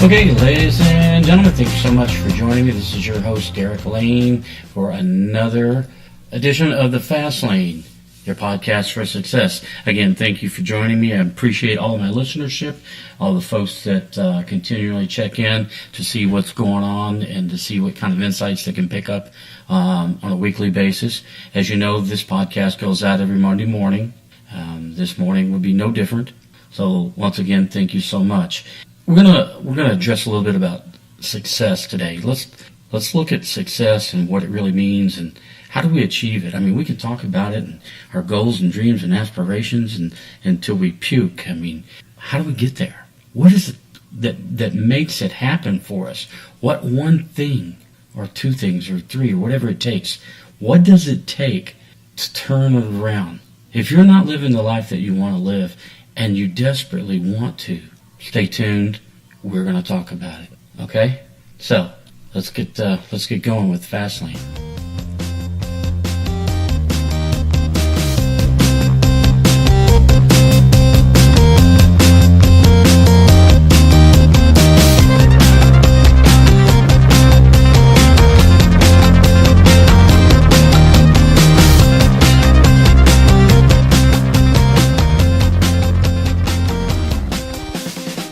Okay, ladies and gentlemen, thank you so much for joining me. This is your host, Derek Lane, for another edition of The Fast Lane, your podcast for success. Again, thank you for joining me. I appreciate all of my listenership, all the folks that continually check in to see what's going on and to see what kind of insights they can pick up on a weekly basis. As you know, this podcast goes out every Monday morning. This morning would be no different. So once again, thank you so much. We're gonna address a little bit about success today. Let's look at success and what it really means and how do we achieve it. I mean, we can talk about it and our goals and dreams and aspirations and until we puke. I mean, how do we get there? What is it that makes it happen for us? What one thing or two things or three or whatever it takes? What does it take to turn it around? If you're not living the life that you want to live and you desperately want to, stay tuned. We're going to talk about it. Okay? So let's get going with Fastlane.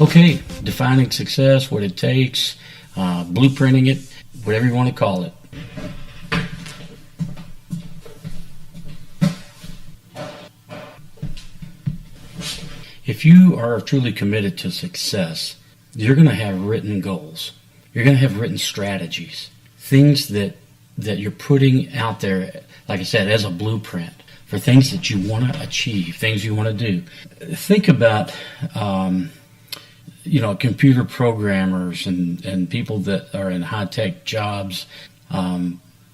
Okay, defining success, what it takes, blueprinting it, whatever you want to call it. If you are truly committed to success, you're going to have written goals. You're going to have written strategies, things that you're putting out there, like I said, as a blueprint for things that you want to achieve, things you want to do. Think about computer programmers and people that are in high-tech jobs.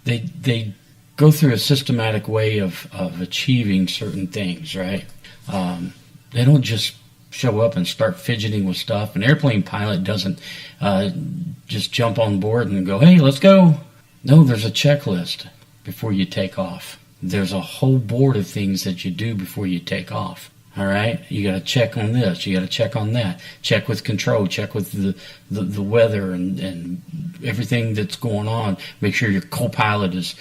They go through a systematic way of achieving certain things, right? They don't just show up and start fidgeting with stuff. An airplane pilot doesn't just jump on board and go, hey, let's go. No, there's a checklist before you take off. There's a whole board of things that you do before you take off. All right, you got to check on this. You got to check on that. Check with control. Check with the weather and everything that's going on. Make sure your co-pilot is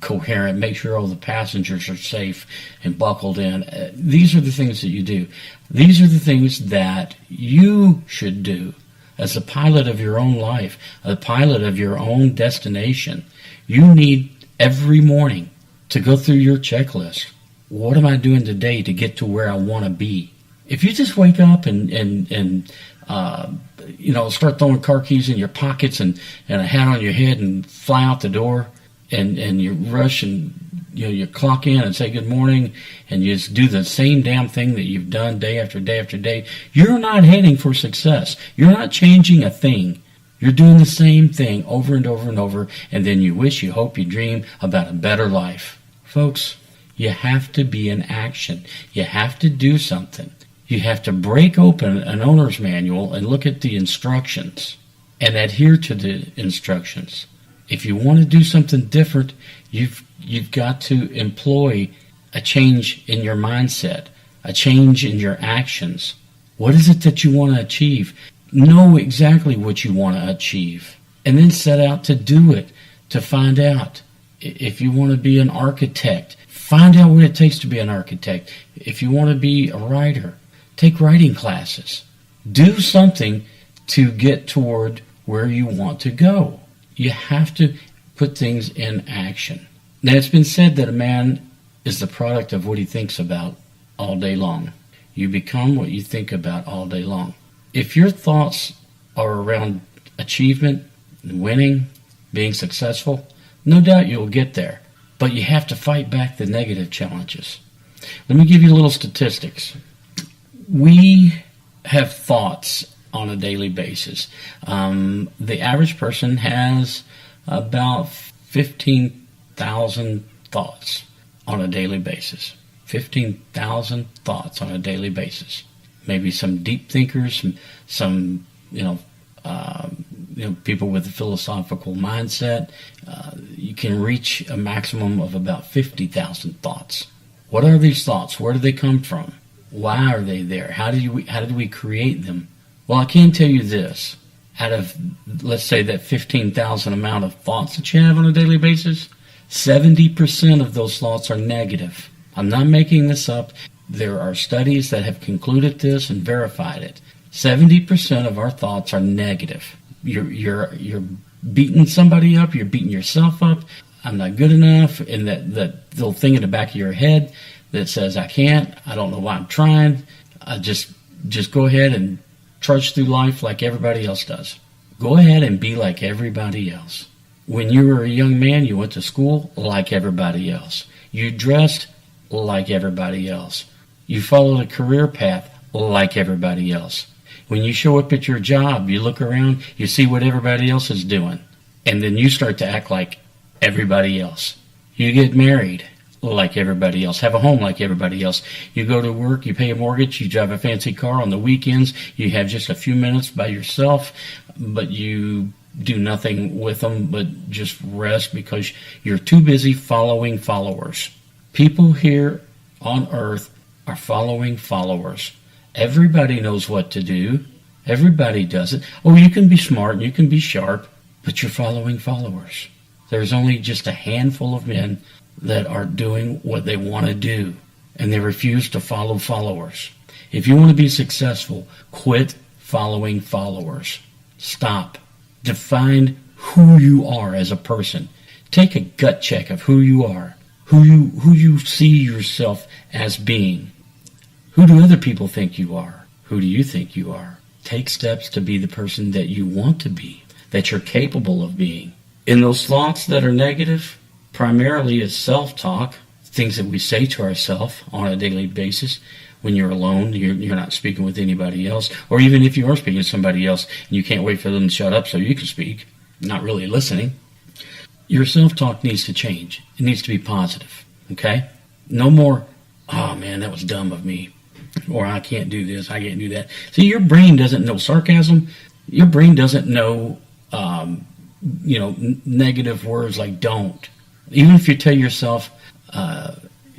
coherent. Make sure all the passengers are safe and buckled in. These are the things that you do. These are the things that you should do as a pilot of your own life, a pilot of your own destination. You need every morning to go through your checklist. What am I doing today to get to where I want to be? If you just wake up and start throwing car keys in your pockets and a hat on your head and fly out the door and you rush and you clock in and say good morning and you just do the same damn thing that you've done day after day after day, you're not heading for success. You're not changing a thing. You're doing the same thing over and over and over, and then you wish, you hope, you dream about a better life. Folks, you have to be in action. You have to do something. You have to break open an owner's manual and look at the instructions and adhere to the instructions. If you want to do something different, you've got to employ a change in your mindset, a change in your actions. What is it that you want to achieve? Know exactly what you want to achieve and then set out to do it, to find out. If you want to be an architect, find out what it takes to be an architect. If you want to be a writer, take writing classes. Do something to get toward where you want to go. You have to put things in action. Now, it's been said that a man is the product of what he thinks about all day long. You become what you think about all day long. If your thoughts are around achievement, winning, being successful, no doubt you'll get there. But you have to fight back the negative challenges. Let me give you a little statistics. We have thoughts on a daily basis. The average person has about 15,000 thoughts on a daily basis. 15,000 thoughts on a daily basis. Maybe some deep thinkers, some people with a philosophical mindset. You can reach a maximum of about 50,000 thoughts. What are these thoughts? Where do they come from? Why are they there? How did we create them? Well, I can tell you this. Out of, let's say, that 15,000 amount of thoughts that you have on a daily basis, 70% of those thoughts are negative. I'm not making this up. There are studies that have concluded this and verified it. 70% of our thoughts are negative. You're beating somebody up. You're beating yourself up. I'm not good enough. And that little thing in the back of your head that says, I can't. I don't know why I'm trying. Just go ahead and trudge through life like everybody else does. Go ahead and be like everybody else. When you were a young man, you went to school like everybody else. You dressed like everybody else. You followed a career path like everybody else. When you show up at your job, you look around, you see what everybody else is doing, and then you start to act like everybody else. You get married like everybody else, have a home like everybody else. You go to work, you pay a mortgage, you drive a fancy car. On the weekends, you have just a few minutes by yourself, but you do nothing with them but just rest because you're too busy following followers. People here on earth are following followers. Everybody knows what to do. Everybody does it. Oh, you can be smart and you can be sharp, but you're following followers. There's only just a handful of men that are doing what they want to do, and they refuse to follow followers. If you want to be successful, quit following followers. Stop. Define who you are as a person. Take a gut check of who you are, who you see yourself as being. Who do other people think you are? Who do you think you are? Take steps to be the person that you want to be, that you're capable of being. In those thoughts that are negative, primarily is self-talk, things that we say to ourselves on a daily basis. When you're alone, you're not speaking with anybody else, or even if you are speaking to somebody else and you can't wait for them to shut up so you can speak, not really listening. Your self-talk needs to change. It needs to be positive, okay? No more, oh man, that was dumb of me, or I can't do this, I can't do that. See, your brain doesn't know sarcasm. Your brain doesn't know, negative words like don't. Even if you tell yourself,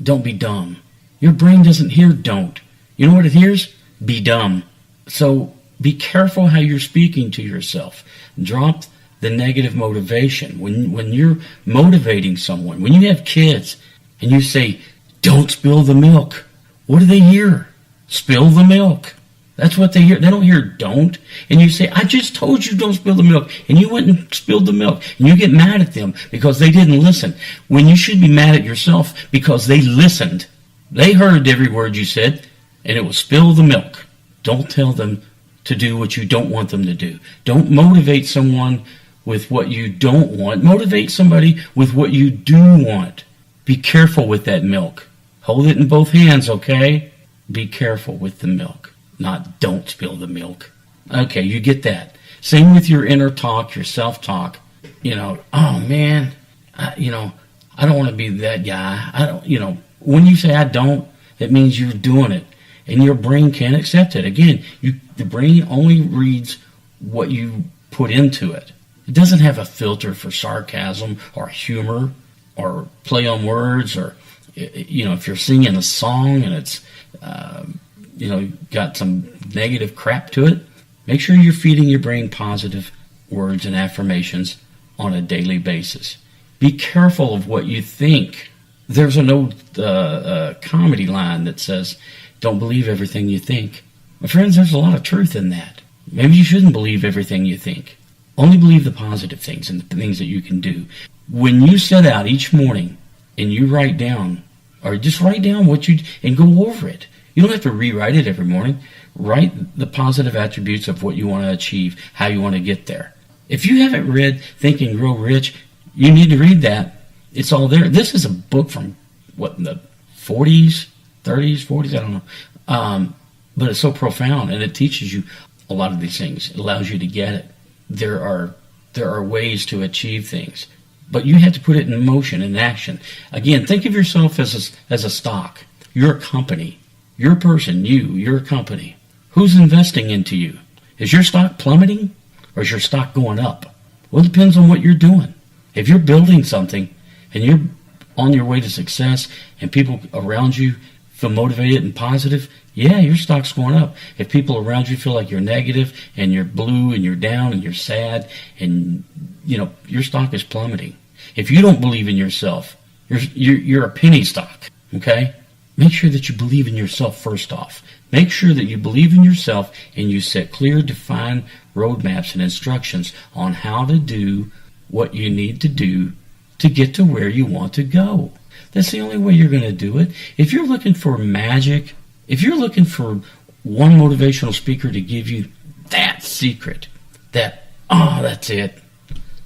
don't be dumb, your brain doesn't hear don't. You know what it hears? Be dumb. So be careful how you're speaking to yourself. Drop the negative motivation. When you're motivating someone, when you have kids and you say, don't spill the milk, what do they hear? Spill the milk. That's what they hear. They don't hear don't. And you say, I just told you don't spill the milk. And you went and spilled the milk. And you get mad at them because they didn't listen. When you should be mad at yourself because they listened. They heard every word you said, and it was spill the milk. Don't tell them to do what you don't want them to do. Don't motivate someone with what you don't want. Motivate somebody with what you do want. Be careful with that milk. Hold it in both hands, okay? Be careful with the milk. Not don't spill the milk. Okay, you get that. Same with your inner talk, your self-talk. Oh man, I don't want to be that guy. When you say I don't, it means you're doing it. And your brain can't accept it. Again, the brain only reads what you put into it. It doesn't have a filter for sarcasm or humor or play on words or, if you're singing a song and it's, got some negative crap to it, make sure you're feeding your brain positive words and affirmations on a daily basis. Be careful of what you think. There's an old comedy line that says, don't believe everything you think. My friends, there's a lot of truth in that. Maybe you shouldn't believe everything you think. Only believe the positive things and the things that you can do. When you set out each morning and you write down, or just write down and go over it. You don't have to rewrite it every morning. Write the positive attributes of what you want to achieve, how you want to get there. If you haven't read Think and Grow Rich, you need to read that. It's all there. This is a book from, in the 40s, 30s, 40s, I don't know. But it's so profound, and it teaches you a lot of these things. It allows you to get it. There are ways to achieve things, but you have to put it in motion, in action. Again, think of yourself as a stock. You're a company. You're a person. You're a company. Who's investing into you? Is your stock plummeting or is your stock going up? Well, it depends on what you're doing. If you're building something and you're on your way to success and people around you feel motivated and positive, yeah, your stock's going up. If people around you feel like you're negative and you're blue and you're down and you're sad and, your stock is plummeting. If you don't believe in yourself, you're a penny stock, okay? Make sure that you believe in yourself first off. Make sure that you believe in yourself and you set clear, defined roadmaps and instructions on how to do what you need to do to get to where you want to go. That's the only way you're going to do it. If you're looking for magic, if you're looking for one motivational speaker to give you that secret, that's it,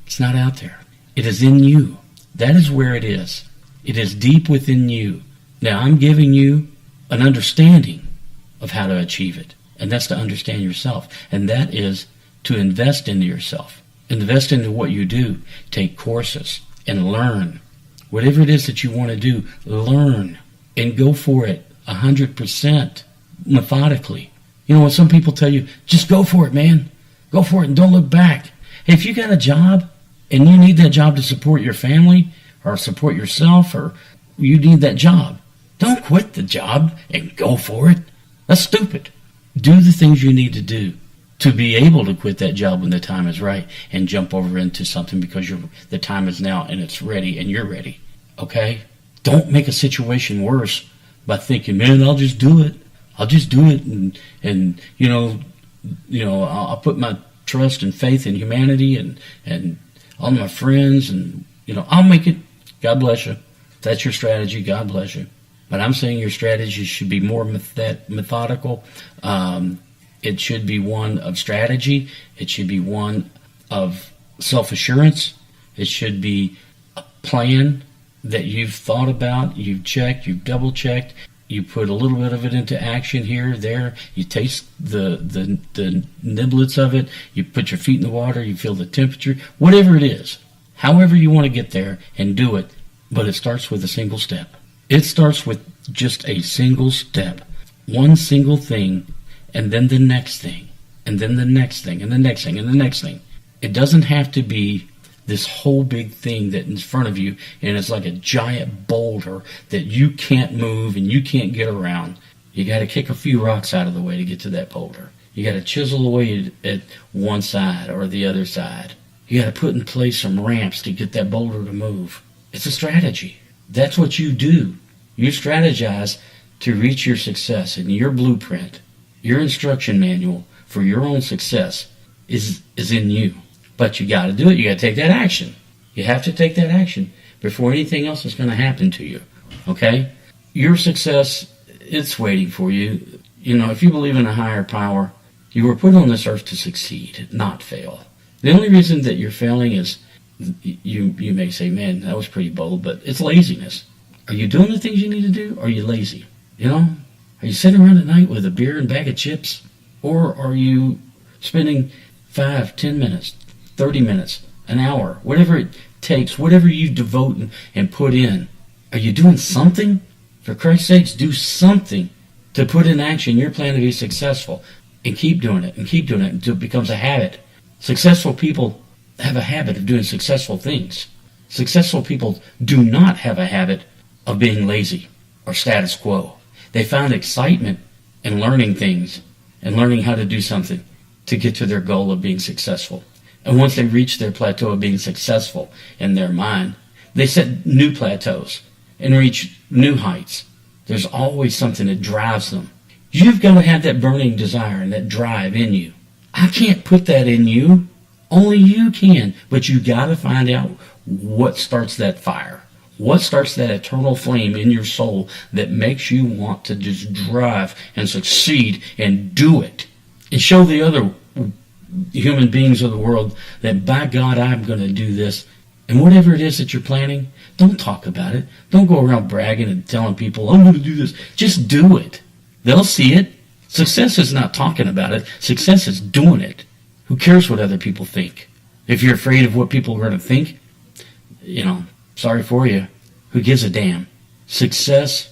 it's not out there. It is in you. That is where it is. It is deep within you. Now, I'm giving you an understanding of how to achieve it, and that's to understand yourself, and that is to invest into yourself. Invest into what you do. Take courses and learn. Whatever it is that you want to do, learn and go for it 100% methodically. You know what some people tell you? Just go for it, man. Go for it and don't look back. Hey, if you got a job and you need that job to support your family or support yourself, or you need that job, don't quit the job and go for it. That's stupid. Do the things you need to do to be able to quit that job when the time is right and jump over into something because the time is now and it's ready and you're ready. Okay? Don't make a situation worse by thinking, man, I'll just do it. I'll just do it and I'll put my trust and faith in humanity and all my friends and I'll make it. God bless you. If that's your strategy, God bless you. But I'm saying your strategy should be more methodical. It should be one of strategy. It should be one of self-assurance. It should be a plan that you've thought about, you've checked, you've double-checked. You put a little bit of it into action here, there. You taste the niblets of it. You put your feet in the water. You feel the temperature. Whatever it is, however you want to get there and do it. But it starts with a single step. It starts with just a single step. One single thing, and then the next thing, and then the next thing, and the next thing, and the next thing. It doesn't have to be this whole big thing that's in front of you, and it's like a giant boulder that you can't move and you can't get around. You got to kick a few rocks out of the way to get to that boulder. You got to chisel away at one side or the other side. You got to put in place some ramps to get that boulder to move. It's a strategy. That's what you do. You strategize to reach your success, and your blueprint, your instruction manual for your own success is in you. But you got to do it. You got to take that action. You have to take that action before anything else is going to happen to you. Okay? Your success, it's waiting for you. If you believe in a higher power, you were put on this earth to succeed, not fail. The only reason that you're failing is you may say, man, that was pretty bold, but it's laziness. Are you doing the things you need to do, or are you lazy? Are you sitting around at night with a beer and bag of chips? Or are you spending 5, 10 minutes, 30 minutes, an hour, whatever it takes, whatever you devote and put in? Are you doing something? For Christ's sakes, do something to put in action your plan to be successful. And keep doing it until it becomes a habit. Successful people have a habit of doing successful things. Successful people do not have a habit of being lazy or status quo. They found excitement in learning things and learning how to do something to get to their goal of being successful. And once they reach their plateau of being successful in their mind, they set new plateaus and reach new heights. There's always something that drives them. You've got to have that burning desire and that drive in you. I can't put that in you. Only you can. But you got to find out what starts that fire. What starts that eternal flame in your soul that makes you want to just drive and succeed and do it. And show the other human beings of the world that, by God, I'm going to do this. And whatever it is that you're planning, don't talk about it. Don't go around bragging and telling people, I'm going to do this. Just do it. They'll see it. Success is not talking about it. Success is doing it. Who cares what other people think? If you're afraid of what people are going to think, sorry for you. Who gives a damn? Success